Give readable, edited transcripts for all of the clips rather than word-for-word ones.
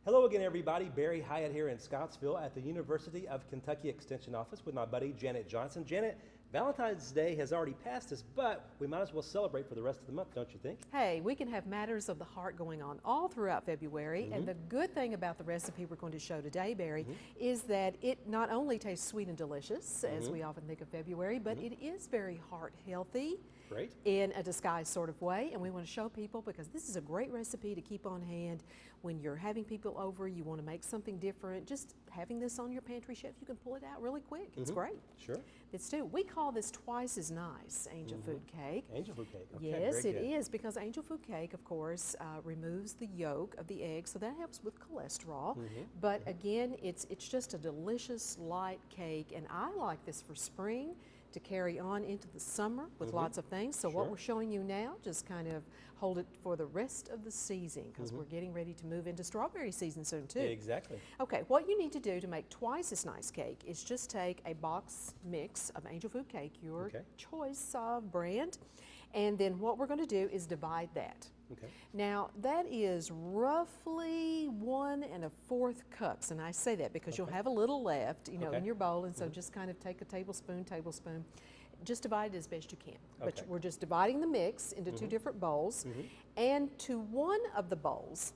Hello again, everybody. Barry Hyatt here in Scottsville at the University of Kentucky Extension Office with my buddy Janet Johnson. Janet, Valentine's Day has already passed us, but we might as well celebrate for the rest of the month, don't you think? Hey, we can have matters of the heart going on all throughout February, and the good thing about the recipe we're going to show today, Barry, is that it not only tastes sweet and delicious, as we often think of February, but it is very heart healthy. Great. In a disguised sort of way, and we want to show people because this is a great recipe to keep on hand when you're having people over, you want to make something different. Just having this on your pantry shelf, you can pull it out really quick. It's great. Sure. It's too. We call this twice as nice angel food cake. Angel food cake. Okay, Yes, very it good. is, because angel food cake, of course, removes the yolk of the egg, so that helps with cholesterol. But again, it's just a delicious light cake, and I like this for spring to carry on into the summer with lots of things. So what we're showing you now, just kind of hold it for the rest of the season, because we're getting ready to move into strawberry season soon too. Exactly. Okay, what you need to do to make twice as nice cake is just take a box mix of angel food cake, your choice of brand, and then what we're going to do is divide that. Okay. Now that is roughly 1 1/4 cups, and I say that because you'll have a little left, you know, in your bowl, and so just kind of take a tablespoon, just divide it as best you can. But we're just dividing the mix into two different bowls, and to one of the bowls,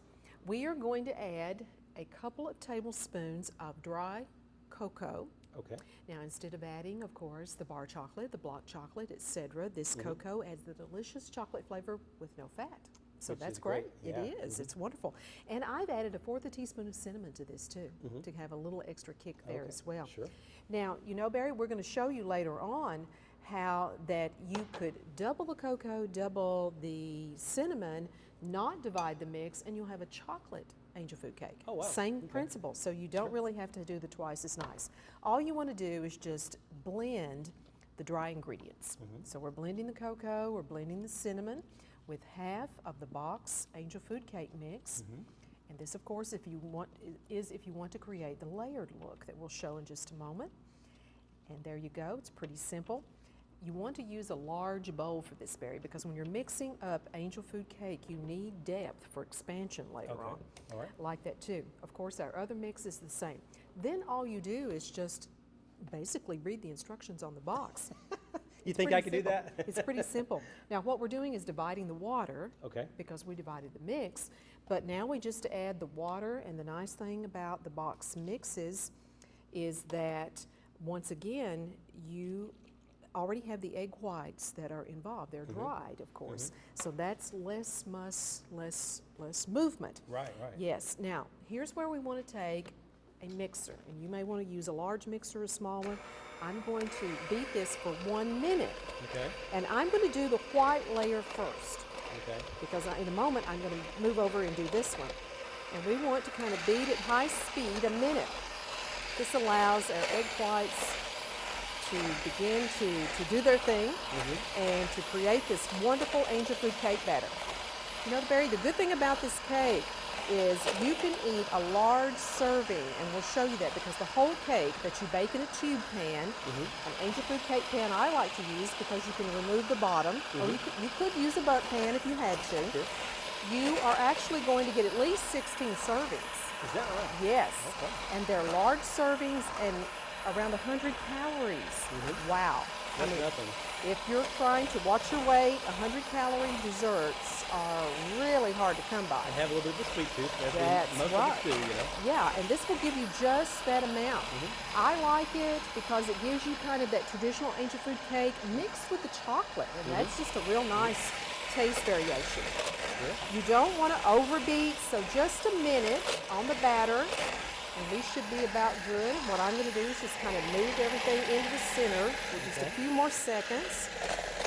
we are going to add a couple of tablespoons of dry cocoa. Okay. Now, instead of adding, of course, the bar chocolate, the block chocolate, etc., this cocoa adds the delicious chocolate flavor with no fat. So that's great. It is. It's wonderful. And I've added 1/4 teaspoon of cinnamon to this too, to have a little extra kick there as well. Sure. Now, you know, Barry, we're going to show you later on how that you could double the cocoa, double the cinnamon, not divide the mix, and you'll have a chocolate angel food cake. Oh, wow. Same principle. So you don't really have to do the twice as nice. All you want to do is just blend the dry ingredients. So we're blending the cocoa, we're blending the cinnamon with half of the box angel food cake mix. And this, of course, if you want to create the layered look that we'll show in just a moment. And there you go. It's pretty simple. You want to use a large bowl for this, Barry, because when you're mixing up angel food cake, you need depth for expansion later on. All right. Like that too. Of course, our other mix is the same. Then all you do is just basically read the instructions on the box. You think I could do that? It's pretty simple. Now what we're doing is dividing the water, Okay. because we divided the mix, but now we just add the water, and the nice thing about the box mixes is that once again you already have the egg whites that are involved. They're dried, of course, so that's less muss, less movement. Right. Yes. Now here's where we want to take a mixer, and you may want to use a large mixer or a small one. I'm going to beat this for 1 minute. Okay. And I'm going to do the white layer first. Okay. Because in a moment I'm going to move over and do this one. And we want to kind of beat at high speed a minute. This allows our egg whites to begin to do their thing and to create this wonderful angel food cake batter. You know, Barry, the good thing about this cake is you can eat a large serving, and we'll show you that, because the whole cake that you bake in a tube pan, an angel food cake pan I like to use because you can remove the bottom, or you could use a butt pan if you had to. You are actually going to get at least 16 servings. Is that right? Yes. Okay. And they're large servings and around 100 calories. Wow. That's nothing. If you're trying to watch your weight, 100-calorie desserts are really hard to come by. And have a little bit of a sweet tooth. That's most right. of us do, you know. Yeah, and this will give you just that amount. I like it because it gives you kind of that traditional angel food cake mixed with the chocolate, and that's just a real nice taste variation. You don't want to overbeat, so just a minute on the batter, and we should be about good. What I'm going to do is just kind of move everything into the center for just a few more seconds.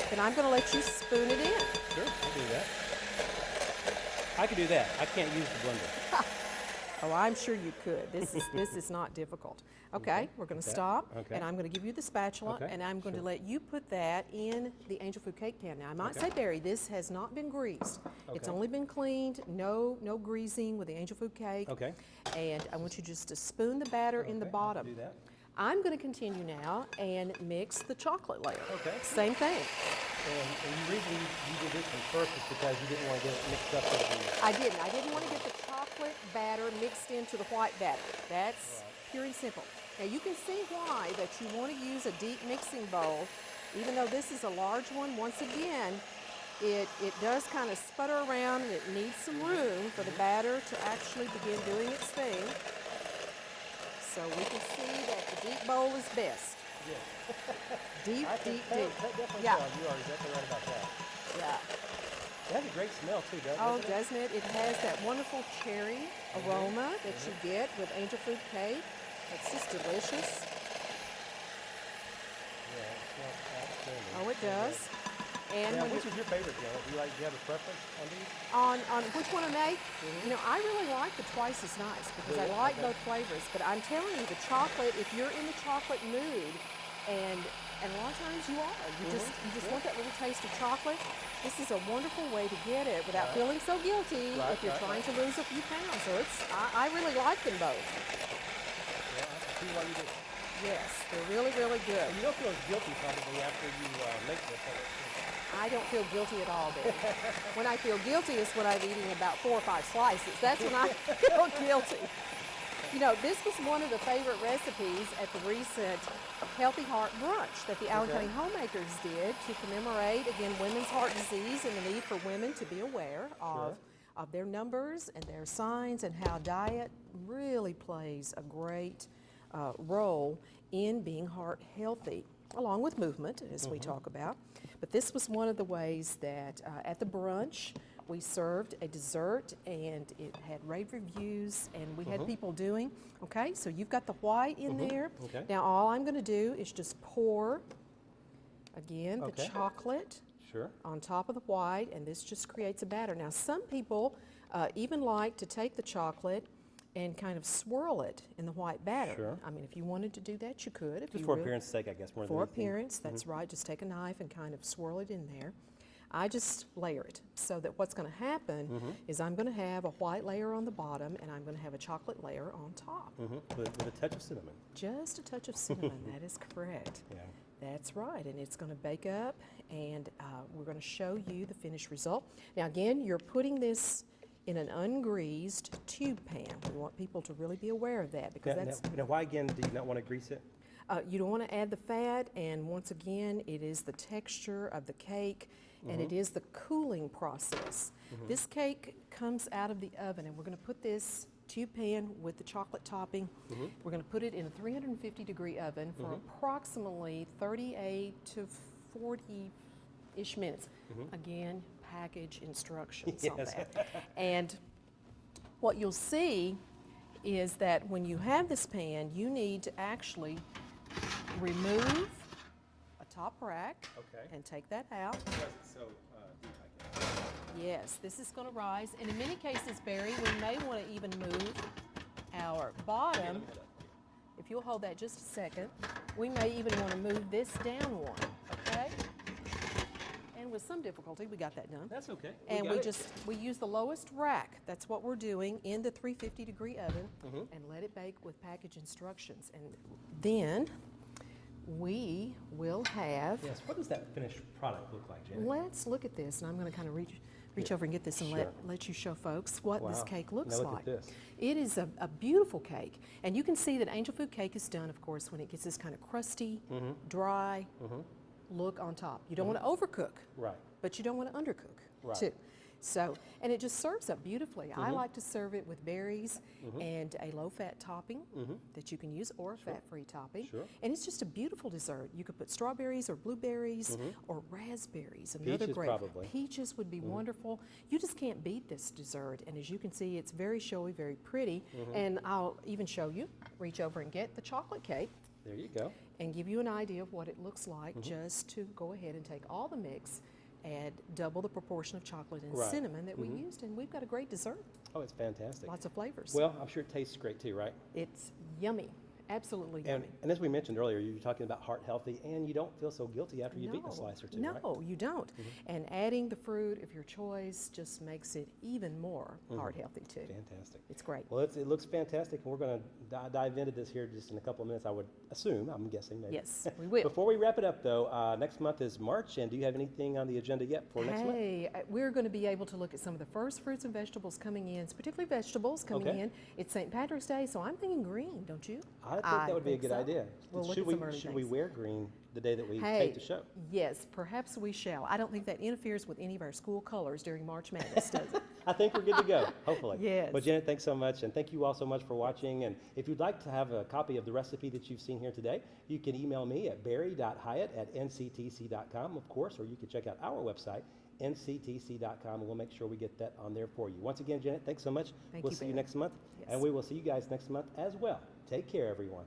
Then I'm going to let you spoon it in. Sure, I'll do that. I can do that. I can't use the blender. Oh, I'm sure you could. This is not difficult. Okay, we're going to stop, and I'm going to give you the spatula, and I'm going to let you put that in the angel food cake pan. Now, I might say, Barry, this has not been greased. It's only been cleaned, no greasing with the angel food cake. Okay. And I want you just to spoon the batter in the bottom. Do that. I'm going to continue now and mix the chocolate layer. Okay. Same thing. And the reason you did this one first is because you didn't want to get it mixed up with the... I didn't want to get the chocolate batter mixed into the white batter. That's pure and simple. Now you can see why that you want to use a deep mixing bowl, even though this is a large one. Once again, it does kind of sputter around and it needs some room for the batter to actually begin doing its thing. So we can see that the deep bowl is best. Yeah. Deep, deep, deep. Definitely Yeah. You are exactly right about that. Yeah. It has a great smell too, doesn't it? Oh, doesn't it? It has that wonderful cherry aroma that you get with angel food cake. It's just delicious. Yeah, it smells outstanding. Oh, it does. And Now, when which is your favorite, Janet? Do you have a preference on these? on which one to make, you know, I really like the twice as nice because I like both flavors. But I'm telling you, the chocolate, if you're in the chocolate mood, and a lot of times you are, you just want that little taste of chocolate. This is a wonderful way to get it without feeling so guilty if you're trying to lose a few pounds. So I really like them both. Yeah, I can see why you do. Yes, they're really, really good. You don't feel as guilty probably after you make this. I don't feel guilty at all, Betty. When I feel guilty is when I'm eating about 4 or 5 slices. That's when I feel guilty. You know, this was one of the favorite recipes at the recent Healthy Heart Brunch that the Allen County Homemakers did to commemorate, again, women's heart disease and the need for women to be aware of their numbers and their signs and how diet really plays a great role in being heart healthy, along with movement, as we talk about. But this was one of the ways that at the brunch, we served a dessert and it had rave reviews and we had people doing, okay, so you've got the white in there. Okay. Now all I'm gonna do is just pour, again, the chocolate on top of the white, and this just creates a batter. Now some people even like to take the chocolate and kind of swirl it in the white batter. Sure. I mean, if you wanted to do that, you could. If Just you for really, appearance sake, I guess. More for than anything. appearance, that's right. Just take a knife and kind of swirl it in there. I just layer it so that what's going to happen is I'm going to have a white layer on the bottom and I'm going to have a chocolate layer on top. With a touch of cinnamon. Just a touch of cinnamon, that is correct. Yeah. That's right, and it's going to bake up and we're going to show you the finished result. Now again, you're putting this in an ungreased tube pan. We want people to really be aware of that because that's... Now, why again do you not want to grease it? You don't want to add the fat, and once again, it is the texture of the cake, and it is the cooling process. This cake comes out of the oven, and we're going to put this tube pan with the chocolate topping. We're going to put it in a 350-degree oven for approximately 38 to 40-ish minutes. Again, package instructions on that. And what you'll see is that when you have this pan, you need to actually remove a top rack and take that out. So deep, I guess. Yes, this is going to rise. And in many cases, Barry, we may want to even move our bottom. If you'll hold that just a second, we may even want to move this down one, okay? And with some difficulty, we got that done. That's okay. And we use the lowest rack. That's what we're doing in the 350-degree oven and let it bake with package instructions. And then we will have... Yes, what does that finished product look like, Janet? Let's look at this, and I'm going to kind of reach over and get this and let you show folks what this cake looks now look like. At this. It is a beautiful cake, and you can see that angel food cake is done, of course, when it gets this kind of crusty, dry look on top. You don't want to overcook, but you don't want to undercook, too. So, and it just serves up beautifully. I like to serve it with berries and a low-fat topping that you can use, or a fat-free topping. And it's just a beautiful dessert. You could put strawberries or blueberries or raspberries. Another Peaches, great. probably. Peaches would be wonderful. You just can't beat this dessert. And as you can see, it's very showy, very pretty. And I'll even show you. Reach over and get the chocolate cake. There you go. And give you an idea of what it looks like just to go ahead and take all the mix, add double the proportion of chocolate and cinnamon that we used, and we've got a great dessert. Oh, it's fantastic. Lots of flavors. Well, I'm sure it tastes great too, right? It's yummy. Absolutely And, yummy. and as we mentioned earlier, you're talking about heart healthy, and you don't feel so guilty after you've eaten a slice or two, right? No, you don't. And adding the fruit of your choice just makes it even more heart healthy too. Fantastic. It's great. Well, it looks fantastic, and we're going to dive into this here just in a couple of minutes, I would assume. I'm guessing maybe. Yes, we will. Before we wrap it up, though, next month is March, and do you have anything on the agenda yet for next month? Hey, we're going to be able to look at some of the first fruits and vegetables coming in, particularly vegetables coming Okay. in. It's St. Patrick's Day, so I'm thinking green, don't you? I think that would be a think good so. idea. We'll look should at we some early should we things. wear green the day that we Hey, take the show? yes, perhaps we shall. I don't think that interferes with any of our school colors during March Madness, does it? I think we're good to go, hopefully. Yes. Well, Janet, thanks so much, and thank you all so much for watching. And if you'd like to have a copy of the recipe that you've seen here today, you can email me at barry.hyatt@nctc.com, of course, or you can check out our website, nctc.com, and we'll make sure we get that on there for you. Once again, Janet, thanks so much. Thank We'll you, see you Barry. next month, Yes. and we will see you guys next month as well. Take care, everyone.